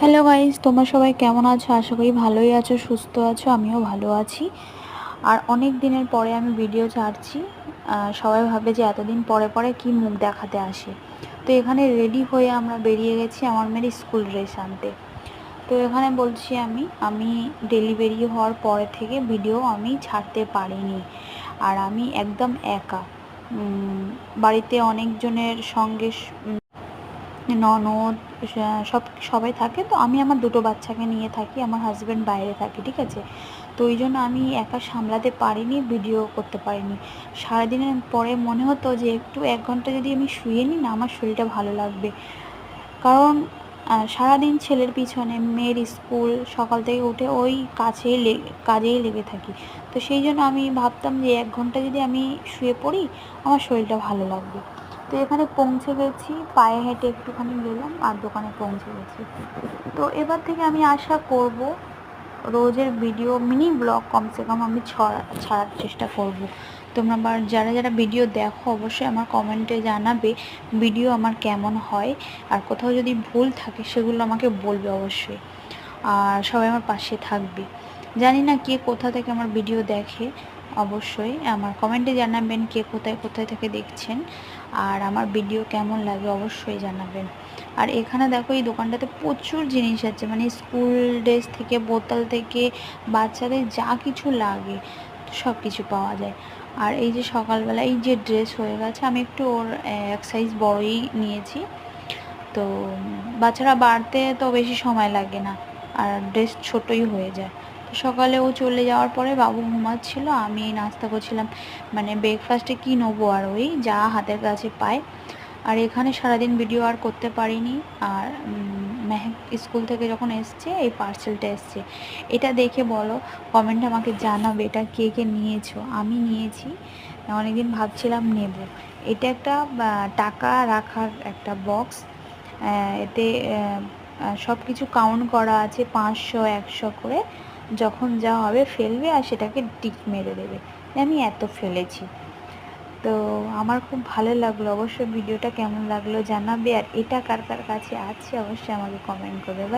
Hello guys, তোমরা সবাই কেমন আছো? আশা করি ভালোই আছো, সুস্থ আছো। আমিও ভালো আছি। আর অনেক দিনের পরে আমি ভিডিও ছাড়ছি। সবাই ভাবে যে এতদিন পরে পরে কি মুখ দেখাতে আসে। তো এখানে রেডি হয়ে আমরা বেরিয়ে গেছি আমার মেয়ের স্কুল ড্রেস আনতে। তো এখানে বলছি আমি ডেলিভারি হওয়ার পরে থেকে ভিডিও আমি ছাড়তে পারিনি। আর আমি একদম একা। বাড়িতে অনেকজনের সঙ্গে ননদ সবাই থাকে। তো আমি আমার দুটো বাচ্চাকে নিয়ে থাকি, আমার হাজব্যান্ড বাইরে থাকে, ঠিক আছে। তো ওই জন্য আমি একা সামলাতে পারিনি, ভিডিও করতে পারিনি। সারাদিনের পরে মনে হতো যে একটু 1 ঘন্টা যদি আমি শুয়ে নিই না, আমার শরীরটা ভালো লাগবে। কারণ সারাদিন ছেলের পিছনে, মেয়ের স্কুল, সকাল থেকে উঠে ওই কাজেই লেগে থাকি। তো সেই জন্য আমি ভাবতাম যে 1 ঘন্টা যদি আমি শুয়ে পড়ি, আমার শরীরটা ভালো লাগবে। তো এখানে পৌঁছে গেছি, পায়ে হেঁটে একটুখানি গেলাম আর দোকানে পৌঁছে গেছি। তো এবার থেকে আমি আশা করব রোজের ভিডিও, মিনি ব্লগ কমসে কম আমি ছাড়ার চেষ্টা করব। তোমরা আবার যারা যারা ভিডিও দেখো অবশ্যই আমার কমেন্টে জানাবে ভিডিও আমার কেমন হয়। আর কোথাও যদি ভুল থাকে সেগুলো আমাকে বলবে অবশ্যই। আর সবাই আমার পাশে থাকবে। জানি না কে কোথা থেকে আমার ভিডিও দেখে, অবশ্যই আমার কমেন্টে জানাবেন কে কোথায় কোথায় থেকে দেখছেন। আর আমার ভিডিও কেমন লাগে অবশ্যই জানাবেন। আর এখানে দেখো এই দোকানটাতে প্রচুর জিনিস আছে, মানে স্কুল ড্রেস থেকে বোতল থেকে বাচ্চাদের যা কিছু লাগে সব কিছু পাওয়া যায়। আর এই যে সকালবেলা এই যে ড্রেস হয়ে গেছে, আমি একটু ওর এক সাইজ বড়ই নিয়েছি। তো বাচ্চারা বাড়তে তো বেশি সময় লাগে না, আর ড্রেস ছোটই হয়ে যায়। তো সকালে ও চলে যাওয়ার পরে বাবু ঘুমাচ্ছিল, আমি নাস্তা করছিলাম, মানে ব্রেকফাস্টে কী নেবো আর ওই যা হাতের কাছে পায়। আর এখানে সারাদিন ভিডিও আর করতে পারিনি। আর মেহেক স্কুল থেকে যখন এসছে এই পার্সেলটা এসছে, এটা দেখে বলো, কমেন্টে আমাকে জানাবে এটা কে কে নিয়েছো। আমি নিয়েছি, অনেকদিন ভাবছিলাম নেব। এটা একটা টাকা রাখার একটা বক্স। এতে সব কিছু কাউন্ট করা আছে, 500 100 করে। যখন যা হবে ফেলবে আর সেটাকে টিক মেরে দেবে। আমি এত ফেলেছি। তো আমার খুব ভালো লাগলো। অবশ্যই ভিডিওটা কেমন লাগলো জানাবে। আর এটা কার কার কাছে আছে অবশ্যই আমাকে কমেন্ট করবে।